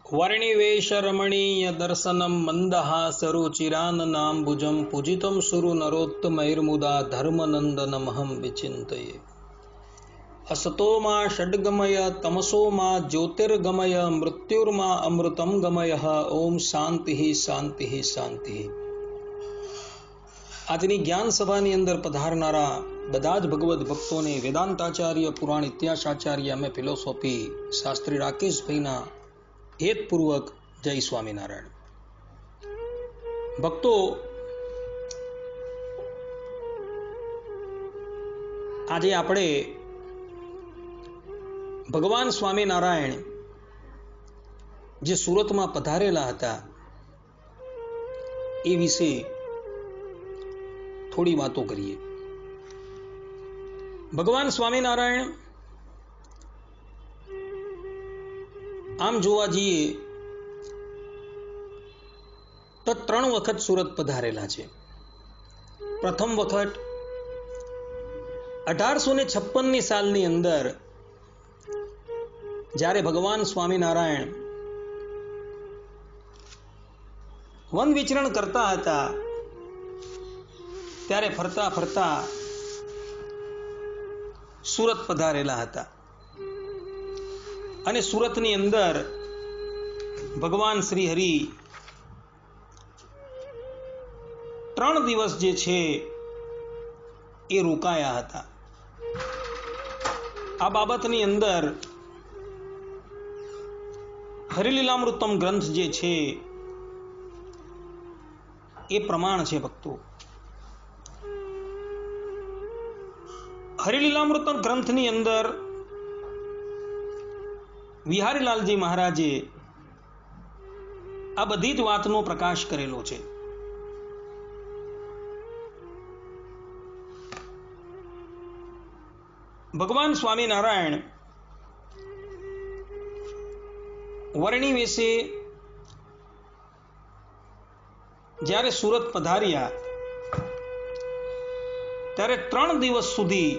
वर्णिवेशरमणीय दर्शनं मन्दहासरुचिराननाम्बुजं पूजितं सुरु नरोत्तमैर्मुदा धर्मनन्दनमहं विचिन्तये। असतो मा षड्गमय तमसो मा ज्योतिर्गमय मृत्युर्मा अमृतं गमय। ओम शांति शांति शांति। આજની જ્ઞાન સભાની અંદર પધારનારા બધા જ ભગવદ ભક્તોને વેદાંતાચાર્ય પુરાણ ઇતિહાસાચાર્ય અમે ફિલોસોફી શાસ્ત્રી રાકેશભાઈના હેતપૂર્વક જય સ્વામિનારાયણ। ભક્તો, આજે આપણે ભગવાન સ્વામિનારાયણ જે સુરતમાં પધારેલા હતા એ વિશે થોડી વાતો કરીએ। ભગવાન સ્વામિનારાયણ આમ જોવા જઈએ તો 3 વખત સુરત પધારેલા છે। પ્રથમ વખત 1856ની સાલની અંદર જ્યારે ભગવાન સ્વામિનારાયણ વન વિચરણ કરતા હતા ત્યારે ફરતા ફરતા સુરત પધારેલા હતા અને સુરતની અંદર ભગવાન શ્રી હરિ 3 દિવસ જે છે એ રોકાયા હતા। આ બાબતની અંદર હરિલીલામૃતમ ગ્રંથ જે છે એ પ્રમાણ છે। ભક્તો, હરિલીલામૃતમ ગ્રંથની અંદર વિહારીલાલજી મહારાજે આ બધી જ વાતનો પ્રકાશ કરેલો છે। ભગવાન સ્વામિનારાયણ વર્ણિ વેશે જ્યારે સુરત પધાર્યા ત્યારે 3 દિવસ સુધી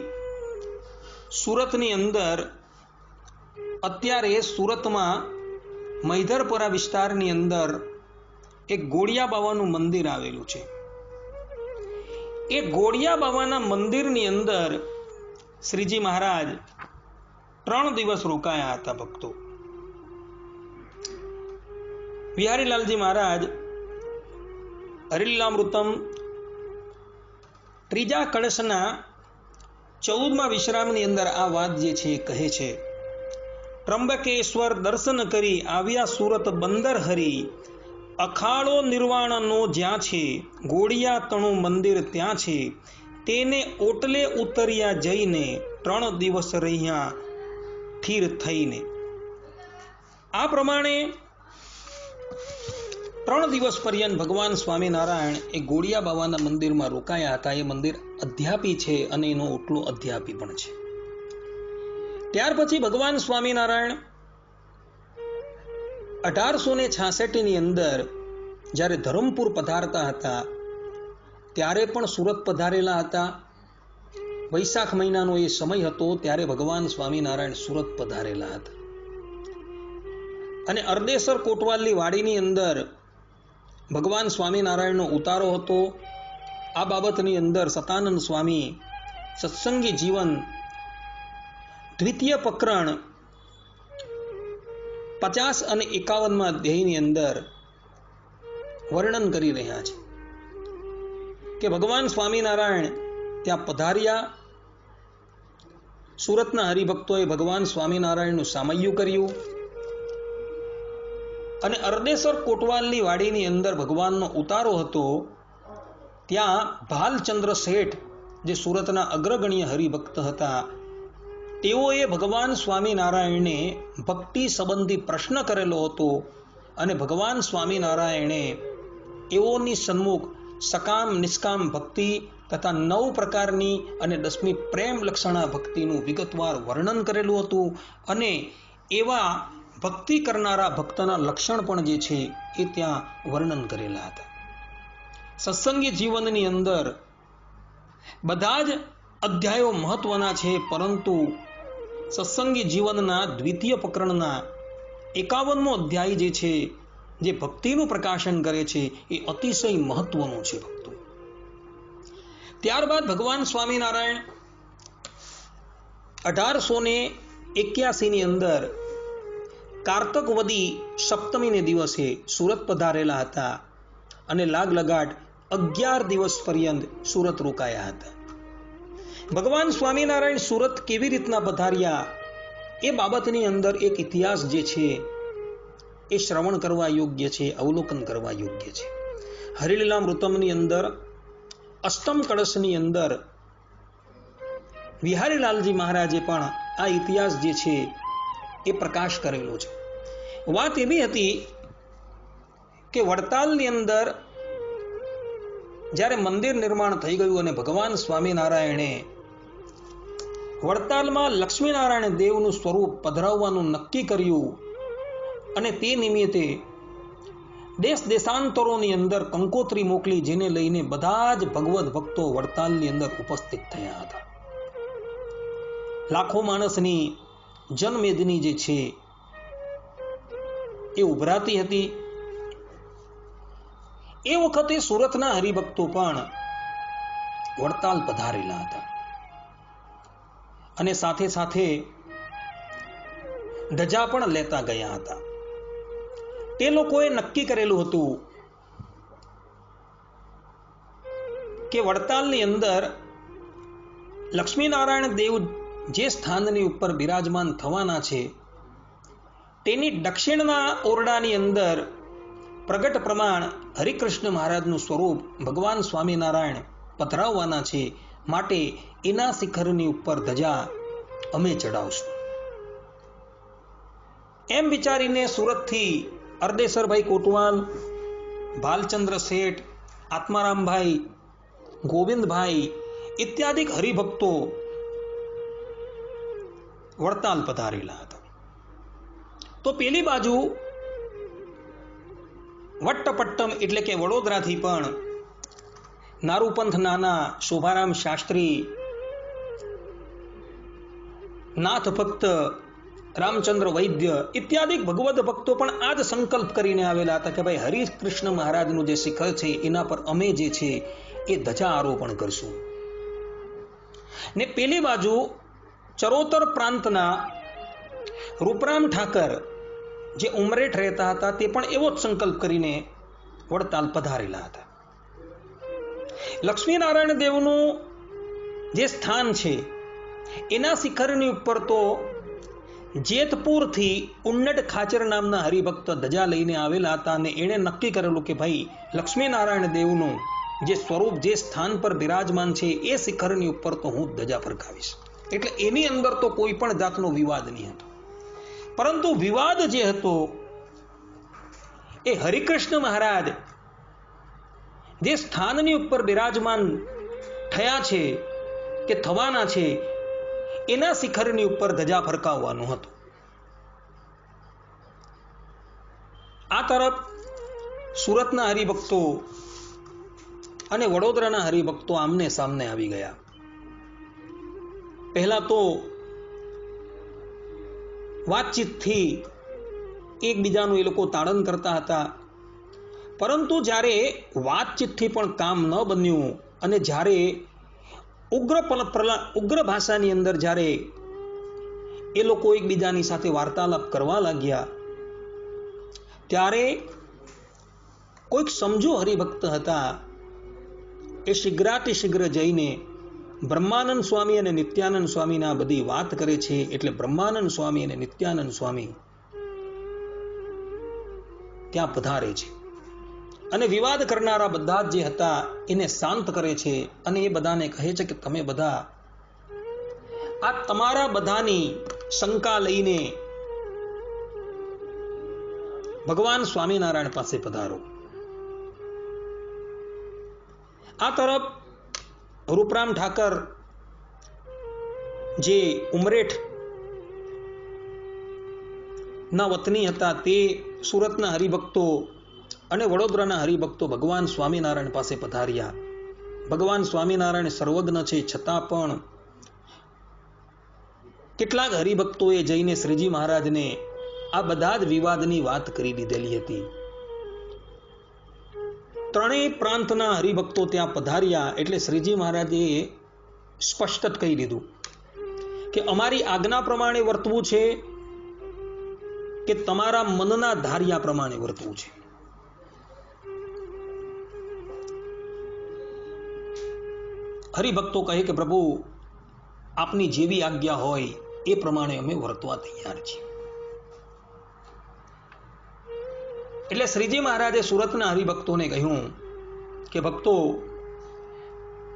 સુરતની અંદર, અત્યારે સુરતમાં મૈધરપરા વિસ્તારની અંદર એક ગોળિયા બાવાનું મંદિર આવેલું છે। એ ગોળિયા બાવાના મંદિરની અંદર શ્રીજી મહારાજ 3 દિવસ રોકાયા હતા। ભક્તો, વિહારીલાલજી મહારાજ હરિલીલામૃતમ 3જા કળશના 14મા વિશ્રામની અંદર આ વાત જે છે કહે છે, ત્રંબકેશ્વર દર્શન કરી આવ્યા સુરત બંદર હરી, અખાડો નિર્વાણનો જ્યાં છે, ગોળિયા તણું મંદિર ત્યાં છે, તેને ઓટલે ઉતર્યા જઈને 3 દિવસ રહ્યા સ્થિર થઈને। આ પ્રમાણે 3 દિવસ પર્યંત ભગવાન સ્વામિનારાયણ એ ગોળિયા બાવાના મંદિરમાં રોકાયા હતા। એ મંદિર અધ્યાપી છે અને એનો ઓટલો અધ્યાપી પણ છે। ત્યાર પછી ભગવાન સ્વામિનારાયણ 1866ની અંદર જ્યારે ધરમપુર પધારતા હતા ત્યારે પણ સુરત પધારેલા હતા। વૈશાખ મહિનાનો એ સમય હતો ત્યારે ભગવાન સ્વામિનારાયણ સુરત પધારેલા હતા અને અરદેસર કોટવાલની વાડીની અંદર ભગવાન સ્વામિનારાયણનો ઉતારો હતો। આ બાબતની અંદર સતાનંદ સ્વામી સત્સંગી જીવન દ્વિતીય પ્રકરણ 50 અને 51માં અધ્યાયની અંદર વર્ણન કરી રહ્યા છે કે ભગવાન સ્વામિનારાયણ ત્યાં પધાર્યા। સુરતના હરિભક્તોએ ભગવાન સ્વામિનારાયણનું સામૈયું કર્યું અને અરદેસર કોટવાલની વાડીની અંદર ભગવાનનો ઉતારો હતો। ત્યાં ભાલચંદ્ર શેઠ જે સુરતના અગ્રગણ્ય હરિભક્ત હતા, તેઓએ ભગવાન સ્વામિનારાયણને ભક્તિ સંબંધી પ્રશ્ન કરેલો હતો અને ભગવાન સ્વામિનારાયણે એઓની સન્મુખ સકામ નિષ્કામ ભક્તિ તથા 9 પ્રકારની અને 10મી પ્રેમ લક્ષણા ભક્તિનું વિગતવાર વર્ણન કરેલું હતું અને એવા ભક્તિ કરનારા ભક્તના લક્ષણ પણ જે છે એ ત્યાં વર્ણન કરેલા હતા। સત્સંગી જીવનની અંદર બધા જ અધ્યાયો મહત્વના છે, પરંતુ સત્સંગી જીવનના દ્વિતીય પ્રકરણના 51મો અધ્યાય જે છે, જે ભક્તિનું પ્રકાશન કરે છે, એ અતિશય મહત્વનું છે ભક્તો. ત્યારબાદ ભગવાન સ્વામિનારાયણ 1881ની અંદર કારતક વદી સપ્તમીને દિવસે સુરત પધારેલા હતા અને લાગલગાટ 11 દિવસ પર્યંત સુરત રોકાયા હતા. ભગવાન સ્વામિનારાયણ સુરત કેવી રીતના પધાર્યા એ બાબતની અંદર એક ઇતિહાસ જે છે એ શ્રવણ કરવા યોગ્ય છે, અવલોકન કરવા યોગ્ય છે. હરિલીલામૃતમની અંદર અષ્ટમ કળશની અંદર વિહારીલાલજી મહારાજે પણ આ ઇતિહાસ જે છે એ પ્રકાશ કરેલો છે. વાત એવી હતી કે વડતાલની અંદર જ્યારે મંદિર નિર્માણ થઈ ગયું અને ભગવાન સ્વામિનારાયણે વડતાલમાં લક્ષ્મીનારાયણ દેવનું સ્વરૂપ પધરાવવાનું નક્કી કર્યું અને તે નિમિત્તે દેશ દેશાંતરોની અંદર કંકોત્રી મોકલી, જેને લઈને બધા જ ભગવદ ભક્તો વડતાલની અંદર ઉપસ્થિત થયા હતા. લાખો માણસની જનમેદની જે છે એ ઉભરાતી હતી. એ વખતે સુરતના હરિભક્તો પણ વડતાલ પધારેલા હતા અને સાથે સાથે ધજા પણ લેતા ગયા હતા. તે લોકોએ નક્કી કરેલું હતું કે વડતાલની અંદર લક્ષ્મીનારાયણ દેવ જે સ્થાનની ઉપર બિરાજમાન થવાના છે તેની દક્ષિણના ઓરડાની અંદર પ્રગટ પ્રમાણ હરિકૃષ્ણ મહારાજનું સ્વરૂપ ભગવાન સ્વામિનારાયણ પધરાવવાના છે, માટે એના શિખરની ઉપર ધજા અમે ચડાવશું. એમ વિચારીને સુરતથી અરદેસરભાઈ કોટવાલ, ભાલચંદ્ર શેઠ, આત્મારામભાઈ, ગોવિંદભાઈ ઇત્યાદિ હરિભક્તો વડતાલ પધારેલા હતા. તો પેલી બાજુ વટ્ટપટ્ટમ એટલે કે વડોદરાથી પણ નારૂપંથ નાના, શોભારામ શાસ્ત્રી, નાથ ભક્ત રામચંદ્ર વૈદ્ય ઇત્યાદિ ભગવદ ભક્તો પણ આ જ સંકલ્પ કરીને આવેલા હતા કે ભાઈ હરિકૃષ્ણ મહારાજનું જે શિખર છે એના પર અમે જે છે એ ધજા આરોપણ કરશું. ને પેલી બાજુ ચરોતર પ્રાંતના રૂપરામ ઠાકર જે ઉમરેઠ રહેતા હતા તે પણ એવો જ સંકલ્પ કરીને વડતાલ પધારેલા હતા. લક્ષ્મીનારાયણ દેવનું જે સ્થાન છે એના શિખરની ઉપર તો જેતપુરથી ઉન્નટ ખાચર નામના હરિભક્ત ધજા લઈને આવેલા હતા અને એણે નક્કી કરેલું કે ભાઈ લક્ષ્મીનારાયણ દેવનું જે સ્વરૂપ જે સ્થાન પર બિરાજમાન છે એ શિખરની ઉપર તો હું ધજા ફરકાવીશ. એટલે એની અંદર તો કોઈ પણ જાતનો વિવાદ નહીં હતો. પરંતુ વિવાદ જે હતો એ હરિકૃષ્ણ મહારાજ જે સ્થાનની ઉપર બિરાજમાન થયા છે કે થવાના છે એના શિખરની ઉપર ધજા ફરકાવવાનું હતું. આ તરફ સુરતના હરિભક્તો અને વડોદરાના હરિભક્તો આમને સામને આવી ગયા. પહેલા તો વાતચીતથી એકબીજાનું એ લોકો તાડન કરતા હતા, પરંતુ જ્યારે વાતચીતથી પણ કામ ન બન્યું અને જ્યારે ઉગ્ર ભાષાની અંદર જ્યારે એ લોકો એકબીજાની સાથે વાર્તાલાપ કરવા લાગ્યા ત્યારે કોઈક સમજો હરિભક્ત હતા એ શીઘ્રાતિશીઘ્ર જઈને બ્રહ્માનંદ સ્વામી અને નિત્યાનંદ સ્વામીના બધી વાત કરે છે. એટલે બ્રહ્માનંદ સ્વામી અને નિત્યાનંદ સ્વામી ત્યાં પધારે છે અને વિવાદ કરનારા બધા જે હતા એને શાંત કરે છે અને એ બધાને કહે છે કે તમે બધા આ તમારા બધાની શંકા લઈને ભગવાન સ્વામિનારાયણ પાસે પધારો. આ તરફ રૂપરામ ઠાકર જે ઉમરેઠ ના વતની હતા તે સુરતના હરિભક્તો અને વડોદરાના હરિભક્તો ભગવાન સ્વામિનારાયણ પાસે પધાર્યા. ભગવાન સ્વામિનારાયણ સર્વજ્ઞ છે છતાં પણ કેટલાક હરિભક્તોએ જઈને શ્રીજી મહારાજને આ બધા જ વિવાદની વાત કરી દીધેલી હતી. ત્રણેય પ્રાંતના હરિભક્તો ત્યાં પધાર્યા એટલે શ્રીજી મહારાજે સ્પષ્ટ જ કહી દીધું કે અમારી આજ્ઞા પ્રમાણે વર્તવું છે કે તમારા મનના ધાર્યા પ્રમાણે વર્તવું છે. હરિભક્તો કહે કે પ્રભુ આપની જેવી આજ્ઞા હોય એ પ્રમાણે અમે વર્તવા તૈયાર છીએ. એટલે શ્રીજી મહારાજે સુરતના હરિભક્તોને કહ્યું કે ભક્તો,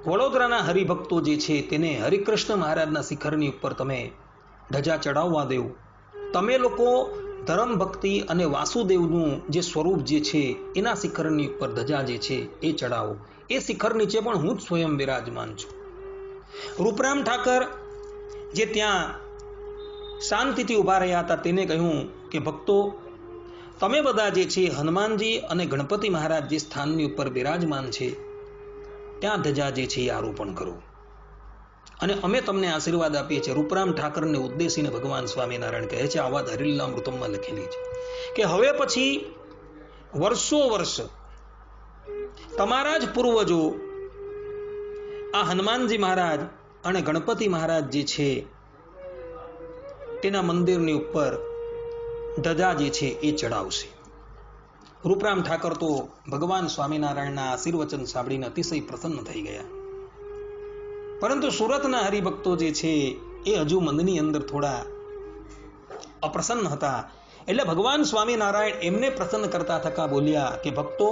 વડોદરાના હરિભક્તો જે છે તેને હરિકૃષ્ણ મહારાજના શિખરની ઉપર તમે ધજા ચડાવવા દેવ. તમે લોકો ધર્મ ભક્તિ અને વાસુદેવનું જે સ્વરૂપ જે છે એના શિખરની ઉપર ધજા જે છે એ ચડાવો. એ શિખર નીચે પણ હું જ સ્વયં બિરાજમાન છું. રૂપરામ ઠાકર જે ત્યાં શાંતિથી ઊભા રહ્યા હતા તેને કહ્યું કે ભક્તો, તમે બધા જે છે હનુમાનજી અને ગણપતિ મહારાજ જે સ્થાનની ઉપર બિરાજમાન છે ત્યાં ધજા જે છે એ આરોપણ કરો અને અમે તમને આશીર્વાદ આપીએ છીએ. રૂપરામ ઠાકરને ઉદ્દેશીને ભગવાન સ્વામિનારાયણ કહે છે, આ વાત હરિલીલામૃતમમાં લખેલી છે કે હવે પછી વર્ષો વર્ષ તમારા જ પૂર્વજો આ હનુમાનજી મહારાજ અને ગણપતિ મહારાજ જે છે તેના મંદિરની ઉપર ધજા જે છે એ ચડાવશે. રૂપરામ ઠાકર તો ભગવાન સ્વામિનારાયણના આશીર્વચન સાંભળીને અતિશય પ્રસન્ન થઈ ગયા. પરંતુ સુરતના હરિભક્તો જે છે એ હજુ મનની અંદર થોડા અપ્રસન્ન હતા. એટલે ભગવાન સ્વામિનારાયણ એમને પ્રસન્ન કરતા થકા બોલ્યા કે ભક્તો,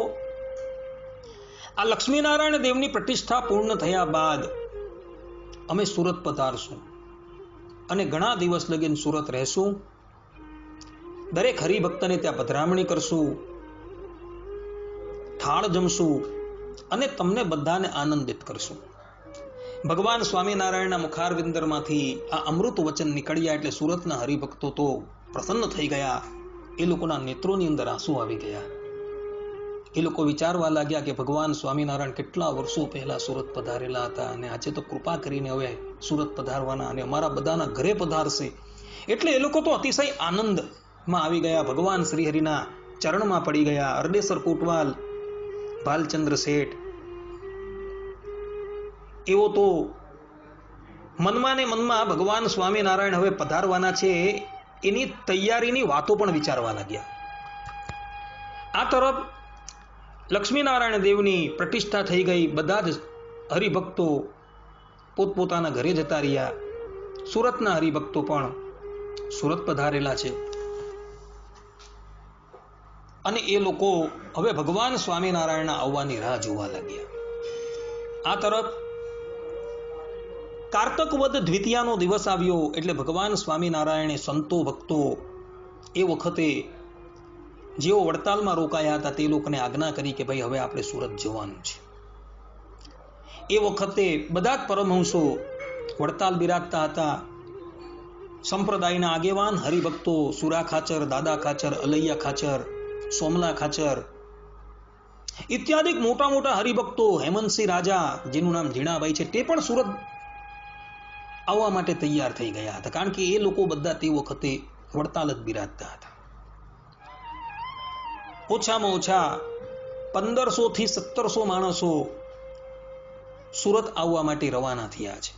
આ લક્ષ્મીનારાયણ દેવની પ્રતિષ્ઠા પૂર્ણ થયા બાદ અમે સુરત પધારશું અને ઘણા દિવસ લગીન સુરત રહેશું. દરેક હરિભક્તને ત્યાં પધરામણી કરશું, થાળ જમશું અને તમને બધાને આનંદિત કરશું. ભગવાન સ્વામિનારાયણના મુખારવિંદરમાંથી આ અમૃત વચન નીકળ્યા એટલે સુરતના હરિભક્તો તો પ્રસન્ન થઈ ગયા. એ લોકોના નેત્રોની અંદર આંસુ આવી ગયા. એ લોકો વિચારવા લાગ્યા કે ભગવાન સ્વામિનારાયણ કેટલા વર્ષો પહેલા સુરત પધારેલા હતા અને આજે તો કૃપા કરીને હવે સુરત પધારવાના અને અમારા બધાના ઘરે પધારશે. એટલે એ લોકો તો અતિશય આનંદમાં આવી ગયા. ભગવાન શ્રીહરિના ચરણમાં પડી ગયા. અરડેસર કોટવાલ ભાલચંદ્ર શેઠ એવો તો મનમાં ને મનમાં ભગવાન સ્વામિનારાયણ હવે પધારવાના છે એની તૈયારીની વાતો પણ વિચારવા લાગ્યા. આ તરફ લક્ષ્મીનારાયણ દેવની પ્રતિષ્ઠા થઈ ગઈ. બધા જ હરિભક્તો પોતપોતાના ઘરે જતા રહ્યા. સુરતના હરિભક્તો પણ સુરત પધારેલા છે અને એ લોકો હવે ભગવાન સ્વામિનારાયણના આવવાની રાહ જોવા લાગ્યા. આ તરફ કારતક વદ દ્વિતીયાનો દિવસ આવ્યો એટલે ભગવાન સ્વામિનારાયણે સંતો ભક્તો એ વખતે જેઓ વડતાલમાં રોકાયા હતા તે લોકોને આજ્ઞા કરી કે ભાઈ હવે આપણે સુરત જવાનું છે. એ વખતે બધા જ પરમહંસો વડતાલ બિરાજતા હતા. સંપ્રદાયના આગેવાન હરિભક્તો સુરા ખાચર, દાદા ખાચર, અલૈયા ખાચર, સોમલા ખાચર ઇત્યાદિક મોટા મોટા હરિભક્તો, હેમંતસિંહ રાજા જેનું નામ ઝીણાભાઈ છે તે પણ સુરત આવવા માટે તૈયાર થઈ ગયા હતા. કારણ કે એ લોકો બધા તે વખતે વડતાલ જ બિરાજતા હતા. ઓછામાં ઓછા 1500 થી 1700 માણસો સુરત આવવા માટે રવાના થયા છે.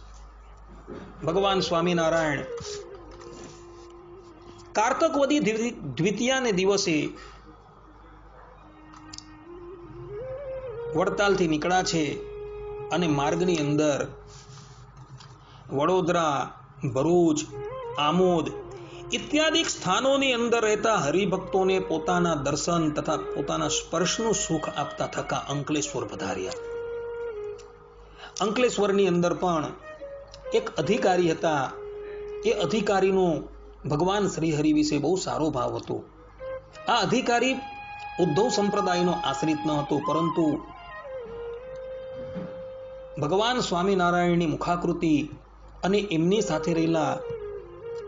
ભગવાન સ્વામિનારાયણ કારતક વદી દ્વિતીયાને દિવસે વડતાલથી નીકળ્યા છે અને માર્ગની અંદર વડોદરા, ભરૂચ, આમોદ ઇત્યાદિ સ્થાનોની અંદર રહેતા હરિભક્તોને પોતાના દર્શન તથા પોતાના સ્પર્શનું સુખ આપતા થકા અંકલેશ્વર પધાર્યા. અંકલેશ્વરની અંદર પણ એક અધિકારી હતા. એ અધિકારીનો ભગવાન શ્રીહરિ વિશે બહુ સારો ભાવ હતો. આ અધિકારી ઉદ્ધવ સંપ્રદાયનો આશ્રિત ન હતો, પરંતુ ભગવાન સ્વામિનારાયણની મુખાકૃતિ અને એમની સાથે રહેલા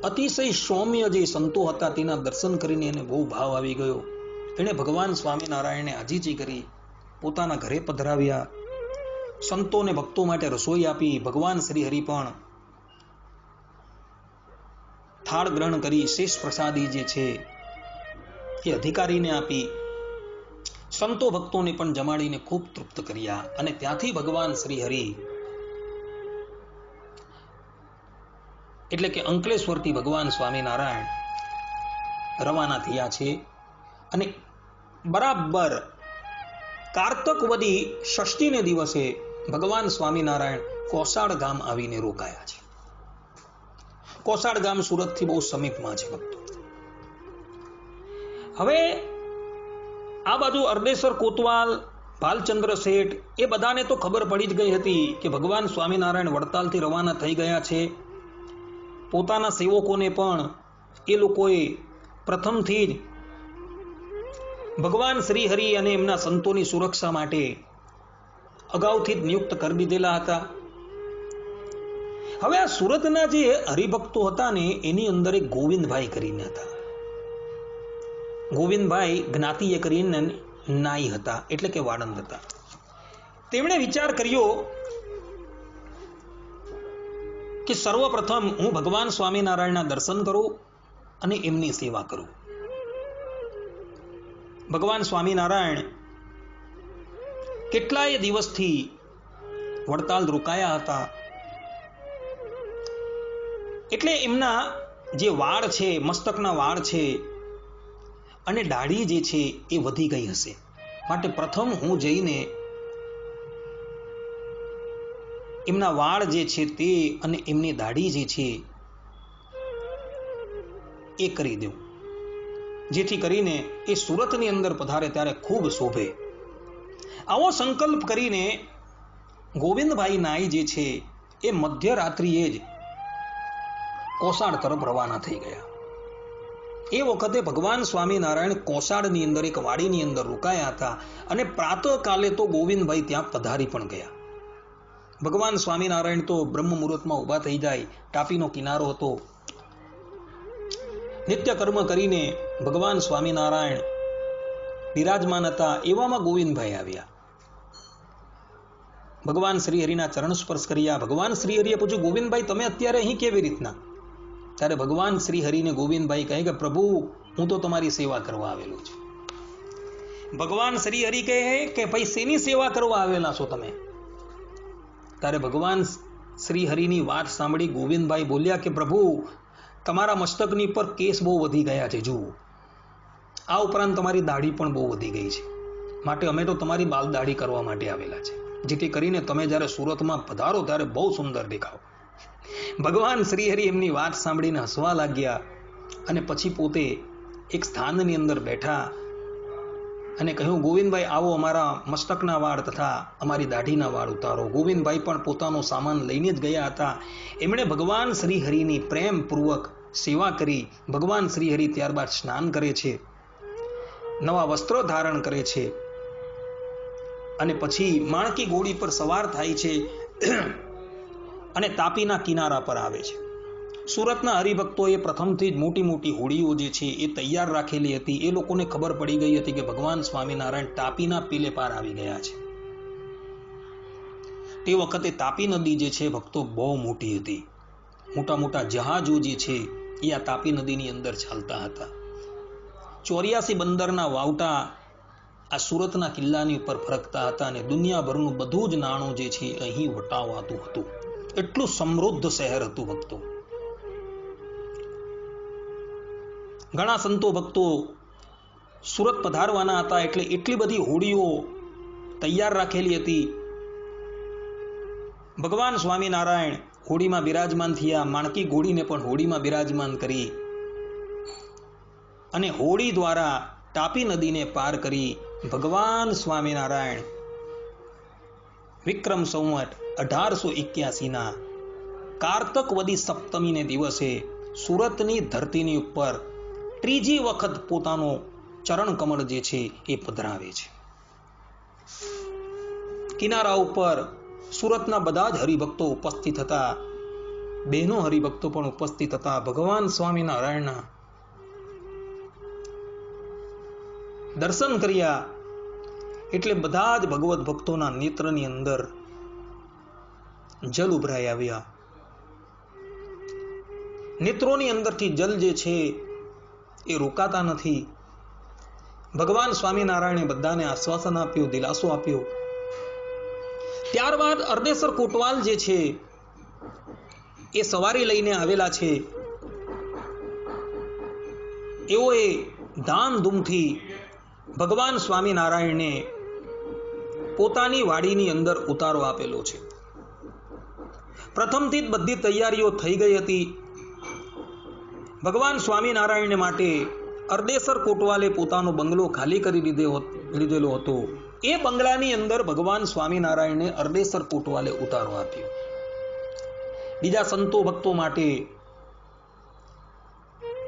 અતિશય સૌમ્ય જે સંતો હતા તેના દર્શન કરીને એને બહુ ભાવ આવી ગયો. એણે ભગવાન સ્વામિનારાયણને આજીજી કરી, પોતાના ઘરે પધરાવ્યા, સંતોને ભક્તો માટે રસોઈ આપી. ભગવાન શ્રી હરિ પણ થાળ ગ્રહણ કરી શેષ પ્રસાદી જે છે એ અધિકારીને આપી, સંતો ભક્તોને પણ જમાડીને ખૂબ તૃપ્ત કર્યા. અને ત્યાંથી ભગવાન શ્રી હરિ એટલે કે અંકલેશ્વરથી ભગવાન સ્વામિનારાયણ રવાના થયા છે. અને બરાબર કારતક વદી ષષ્ઠીને દિવસે ભગવાન સ્વામિનારાયણ કોસાડ ગામ આવીને રોકાયા છે. કોસાડ ગામ સુરતથી બહુ સમીપમાં છે ભક્તો. હવે આ બાજુ અરડેસર કોતવાલ, ભાલચંદ્ર શેઠ એ બધાને તો ખબર પડી જ ગઈ હતી કે ભગવાન સ્વામિનારાયણ વડતાલથી રવાના થઈ ગયા છે. પોતાના સેવકોને પણ એ લોકોએ પ્રથમથી જ ભગવાન શ્રી હરિ અને એમના સંતોની સુરક્ષા માટે અગાઉથી જ નિયુક્ત કરી દીધેલા હતા. હવે આ સુરતના જે હરિભક્તો હતા ને એની અંદર એક ગોવિંદભાઈ કરીને હતા. ગોવિંદભાઈ જ્ઞાતિએ કરીને નાઈ હતા, એટલે કે વાળંદ હતા. તેમણે વિચાર કર્યો કે સર્વપ્રથમ હું ભગવાન સ્વામિનારાયણના દર્શન કરું અને એમની સેવા કરું. ભગવાન સ્વામિનારાયણ કેટલાય દિવસથી વડતાલ રોકાયા હતા. એટલે એમના જે વાળ છે, મસ્તકના વાળ છે અને દાઢી જે છે એ વધી ગઈ હશે. માટે પ્રથમ હું જઈને એમના વાળ જે છે તે અને એમની દાઢી જે છે એ કરી દઉં, જેથી કરીને એ સુરતની અંદર પધારે ત્યારે ખૂબ શોભે. આવો સંકલ્પ કરીને ગોવિંદભાઈ નાઈ જે છે એ મધ્યરાત્રિએ જ કોસાડ તરફ રવાના થઈ ગયા. એ વખતે ભગવાન સ્વામિનારાયણ કોસાડની અંદર એક વાડીની અંદર રોકાયા હતા. અને પ્રાતઃકાલે તો ગોવિંદભાઈ ત્યાં પધારી પણ ગયા. ભગવાન સ્વામિનારાયણ તો બ્રહ્મ મુહૂર્તમાં ઊભા થઈ જાય. ટાપીનો કિનારો હતો. નિત્ય કર્મ કરીને ભગવાન સ્વામિનારાયણ બિરાજમાન હતા. એવામાં ગોવિંદભાઈ આવ્યા. ભગવાન શ્રી હરિના ચરણ સ્પર્શ કર્યા. ભગવાન શ્રી હરિએ પૂછ્યું, ગોવિંદભાઈ તમે અત્યારે અહીં કેવી રીતના? ત્યારે ભગવાન શ્રી હરિને ગોવિંદભાઈ કહે કે પ્રભુ હું તો તમારી સેવા કરવા આવેલો છું. ભગવાન શ્રી હરિ કહે કે ભાઈ શેની સેવા કરવા આવેલા છો તમે? ત્યારે ભગવાન શ્રી હરિની વાત સાંભળી ગોવિંદભાઈ બોલ્યા કે પ્રભુ તમારા મસ્તકની પર કેસ બહુ વધી ગયા છે. જુઓ, આ ઉપરાંત તમારી દાઢી પણ બહુ વધી ગઈ છે. માટે અમે તો તમારી બાલ દાઢી કરવા માટે આવેલા છે, જેથી કરીને તમે જ્યારે સુરતમાં પધારો ત્યારે બહુ સુંદર દેખાઓ. ભગવાન શ્રી હરિ એમની વાત સાંભળીને હસવા લાગ્યા અને પછી પોતે એક સ્થાનની અંદર બેઠા અને કહ્યું, ગોવિંદભાઈ આવો અમારા મસ્તકના વાળ તથા અમારી દાઢીના વાળ ઉતારો. ગોવિંદભાઈ પણ પોતાનો સામાન લઈને જ ગયા હતા. એમણે ભગવાન શ્રી હરિની પ્રેમપૂર્વક સેવા કરી. ભગવાન શ્રી હરિ ત્યારબાદ સ્નાન કરે છે, નવા વસ્ત્રો ધારણ કરે છે અને પછી માણકી ઘોડી પર સવાર થાય છે અને તાપીના કિનારા પર આવે છે. સુરતના હરિભક્તોએ પ્રથમથી જ મોટી મોટી હોડીઓ જે છે એ તૈયાર રાખેલી હતી. એ લોકોને ખબર પડી ગઈ હતી કે ભગવાન સ્વામિનારાયણ તાપીના પેલે પાર આવી ગયા છે. તે વખતે તાપી નદી જે છે ભક્તો બહુ મોટી હતી. મોટા મોટા જહાજો જે છે એ આ તાપી નદીની અંદર ચાલતા હતા. 84 બંદરના વાવટા આ સુરતના કિલ્લાની ઉપર ફરકતા હતા અને દુનિયાભરનું બધું જ નાણું જે છે અહીં વટાવાતું હતું. એટલું સમૃદ્ધ શહેર હતું ભક્તો. ઘણા સંતો ભક્તો સુરત પધારવાના હતા એટલે એટલી બધી હોડીઓ તૈયાર રાખેલી હતી. ભગવાન સ્વામિનારાયણ હોડીમાં બિરાજમાન થયા. માણકી ઘોડીને પણ હોડીમાં બિરાજમાન કરી અને હોડી દ્વારા તાપી નદીને પાર કરી ભગવાન સ્વામિનારાયણ વિક્રમ સંવત 1881ના કારતક વદી સપ્તમીને દિવસે સુરતની ધરતીની ઉપર ત્રીજી વખત પોતાનો ચરણ કમળ જે છે એ પધરાવે છે. કિનારા ઉપર સુરતના બધા જ હરિભક્તો ઉપસ્થિત હતા. બહેનો હરિભક્તો પણ ઉપસ્થિત હતા. ભગવાન સ્વામિનારાયણના દર્શન કર્યા એટલે બધા જ ભગવત ભક્તોના નેત્રની અંદર જલ ઉભરાઈ આવ્યા. નેત્રોની અંદરથી જલ જે છે એ રોકાતા નથી. ભગવાન સ્વામિનારાયણે બધાને આશ્વાસન આપ્યું, દિલાસો આપ્યો. ત્યારબાદ અરદેસર કોટવાલ જે છે એ સવારી લઈને આવેલા છે. એઓએ ધામધૂમથી ભગવાન સ્વામિનારાયણને પોતાની વાડીની અંદર ઉતારો આપેલો છે. પ્રથમથી જ બધી તૈયારીઓ થઈ ગઈ હતી. ભગવાન સ્વામિનારાયણ માટે અરદેસર કોટવાલે પોતાનો બંગલો ખાલી કરી લીધેલો હતો. એ બંગલાની અંદર ભગવાન સ્વામિનારાયણને અરદેસર કોટવાલે ઉતારો આપ્યો. બીજા સંતો ભક્તો માટે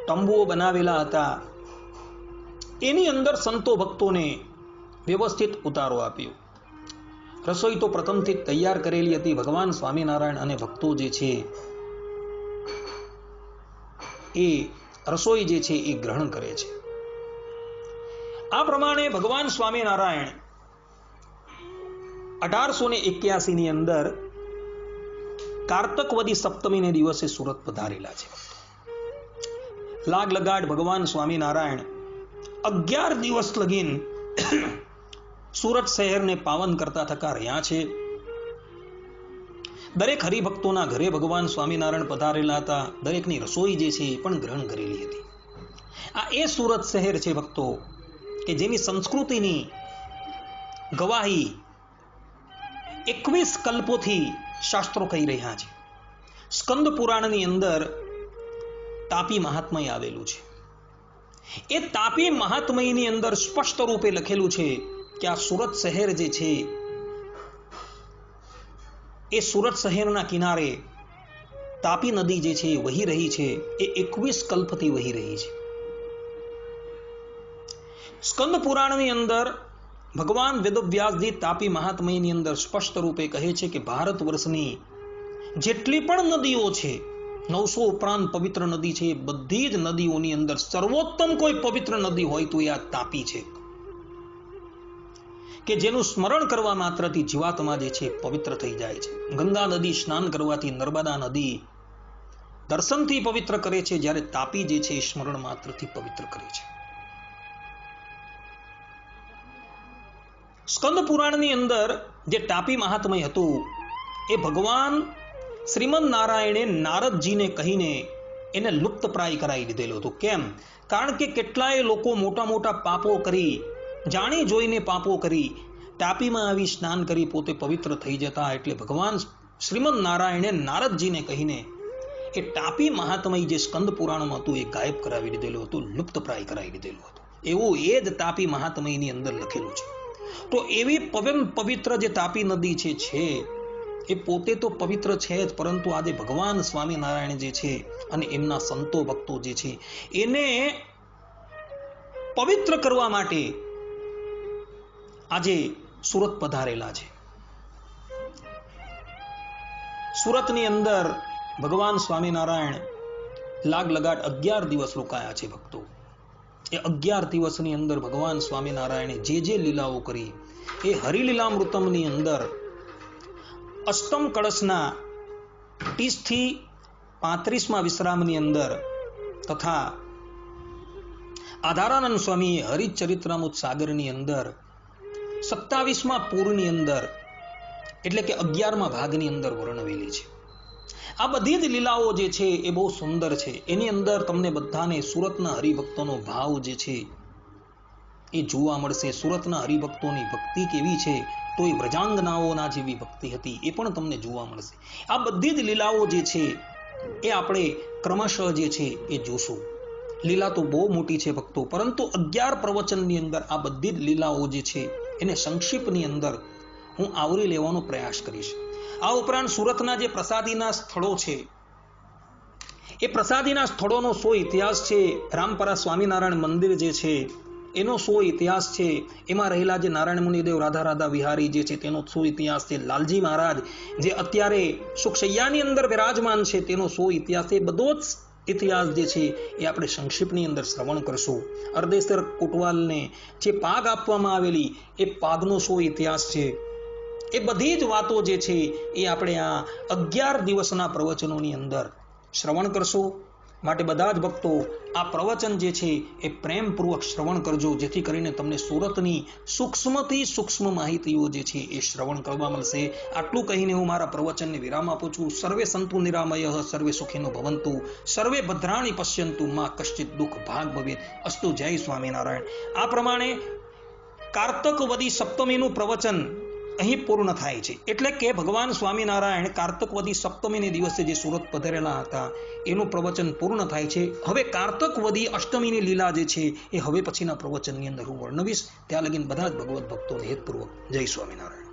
તંબુઓ બનાવેલા હતા. એની અંદર સંતો ભક્તોને વ્યવસ્થિત ઉતારો આપ્યો. રસોઈ તો પ્રથમથી તૈયાર કરેલી હતી. ભગવાન સ્વામિનારાયણ અને ભક્તો જે છે એ રસોઈ જે છે એ ગ્રહણ કરે છે. આ પ્રમાણે ભગવાન સ્વામિનારાયણ 1881 ની અંદર કારતકવદી સપ્તમીને દિવસે સુરત પધારેલા છે. લાગ લગાડ ભગવાન સ્વામિનારાયણ 11 દિવસ લગીન સુરત શહેરને પાવન કરતા થકા રહ્યા છે. દરેક હરિભક્તોના ઘરે ભગવાન સ્વામિનારાયણ પધારેલા હતા. દરેકની રસોઈ જે છે એ પણ ગ્રહણ કરેલી હતી. આ એ સુરત શહેર છે ભક્તો કે જેની સંસ્કૃતિની ગવાહી 21 કલ્પોથી શાસ્ત્રો કહી રહ્યા છે. સ્કંદ પુરાણની અંદર તાપી મહાત્મય આવેલું છે. એ તાપી મહાત્મયની અંદર સ્પષ્ટ રૂપે લખેલું છે કે આ સુરત શહેર જે છે એ સુરત શહેરના કિનારે તાપી નદી જે છે વહી રહી છે. એ 21 કલ્પથી વહી રહી છે. સ્કંદ પુરાણની અંદર ભગવાન વેદવ્યાસજી તાપી મહાત્મયની અંદર સ્પષ્ટ રૂપે કહે છે કે ભારત વર્ષની જેટલી પણ નદીઓ છે 900 ઉપરાંત પવિત્ર નદી છે. બધી જ નદીઓની અંદર સર્વોત્તમ કોઈ પવિત્ર નદી હોય તો એ આ તાપી છે કે જેનું સ્મરણ કરવા માત્રથી જીવાત્મા જે છે પવિત્ર થઈ જાય છે. ગંગા નદી સ્નાન કરવાથી, નર્મદા નદી દર્શનથી પવિત્ર કરે છે, જ્યારે તાપી જે છે સ્મરણ માત્રથી પવિત્ર કરે છે. સ્કંદ પુરાણની અંદર જે તાપી મહાત્મય હતું એ ભગવાન શ્રીમદ નારાયણે નારદજીને કહીને એને લુપ્તપ્રાય કરાવી દીધેલું હતું. કેમ? કારણ કે કેટલાય લોકો મોટા મોટા પાપો કરી, જાણી જોઈને પાપો કરી, તાપીમાં આવી સ્નાન કરી પોતે પવિત્ર થઈ જતા. એટલે ભગવાન શ્રીમદ નારાયણે નારદજીને કહીને એ તાપી મહાત્મય જે સ્કંદ પુરાણમાં હતું એ ગાયબ કરાવી દીધેલું હતું, લુપ્તપ્રાય કરાવી દીધેલું હતું. એવું એ જ તાપી મહાત્મયની અંદર લખેલું છે. તો એવી પવિત્ર જે તાપી નદી છે એ પોતે તો પવિત્ર છે જ, પરંતુ આજે ભગવાન સ્વામિનારાયણ જે છે અને એમના સંતો ભક્તો જે છે એને પવિત્ર કરવા માટે આજે સુરત પધારેલા છે. સુરતની અંદર ભગવાન સ્વામિનારાયણ લાગ લગાડ 11 દિવસ રોકાયા છે ભક્તો. એ 11 દિવસની અંદર ભગવાન સ્વામિનારાયણે જે લીલાઓ કરી એ હરિલીલામૃતમની અંદર અષ્ટમ કળશના 30 થી 35માં વિશ્રામની અંદર તથા આધારાનંદ સ્વામી હરિચરિત્રામૃત સાગરની અંદર 27માં પૂરની અંદર એટલે કે 11મા ભાગની અંદર વર્ણવેલી છે. આ બધી જ લીલાઓ જે છે એ બહુ સુંદર છે. એની અંદર તમને બધાને સુરતના હરિભક્તોનો ભાવ જે છે એ જોવા મળશે. સુરતના હરિભક્તોની ભક્તિ કેવી છે તો એ વ્રજાંગનાઓના જેવી ભક્તિ હતી એ પણ તમને જોવા મળશે. આ બધી જ લીલાઓ જે છે એ આપણે ક્રમશઃ જે છે એ જોશું. લીલા તો બહુ મોટી છે ભક્તો, પરંતુ 11 પ્રવચનની અંદર આ બધી જ લીલાઓ જે છે એને સંક્ષિપ્તની અંદર હું આવરી લેવાનો પ્રયાસ કરીશ. આ ઉપરાંત સુરતના જે પ્રસાદીના સ્થળો છે એ પ્રસાદીના સ્થળોનો શો ઇતિહાસ છે. રામપરા સ્વામિનારાયણ મંદિર જે છે એનો શો ઇતિહાસ છે. એમાં રહેલા જે નારાયણ મુનિદેવ રાધા વિહારી જે છે તેનો શો ઇતિહાસ છે. લાલજી મહારાજ જે અત્યારે સુખશૈયાની અંદર વિરાજમાન છે તેનો શો ઇતિહાસ છે. બધો જ ઇતિહાસ જે છે એ આપણે સંક્ષિપ્તની અંદર શ્રવણ કરશું. અરદેસર કોટવાલને જે પાગ આપવામાં આવેલી એ પાગનો શો ઇતિહાસ છે. એ બધી જ વાતો જે છે એ આપણે આ 11 દિવસના પ્રવચનોની અંદર શ્રવણ કરશું. માટે બધા જ ભક્તો આ પ્રવચન જે છે એ પ્રેમપૂર્વક શ્રવણ કરજો, જેથી કરીને તમને સુરતની સૂક્ષ્મથી સૂક્ષ્મ માહિતીઓ જે છે એ શ્રવણ કરવા મળશે. આટલું કહીને હું મારા પ્રવચનને વિરામ આપું છું. સર્વે સંતુ નિરામય, સર્વે સુખીનો ભવંતુ, સર્વે ભદ્રાણી પશ્યંતુ, માં કશ્ચિત દુઃખ ભાગ ભવેત. અસ્તુ. જય સ્વામિનારાયણ. આ પ્રમાણે કારતક વદી સપ્તમીનું પ્રવચન અહીં પૂર્ણ થાય છે. એટલે કે ભગવાન સ્વામિનારાયણ કારતક વદી સપ્તમીને દિવસે જે સુરત પધારેલા હતા એનું પ્રવચન પૂર્ણ થાય છે. હવે કારતક વદી અષ્ટમીની લીલા જે છે એ હવે પછીના પ્રવચનની અંદર હું વર્ણવીશ. ત્યાં લગીન બધા જ ભગવત ભક્તોને હેતપૂર્વક જય સ્વામિનારાયણ.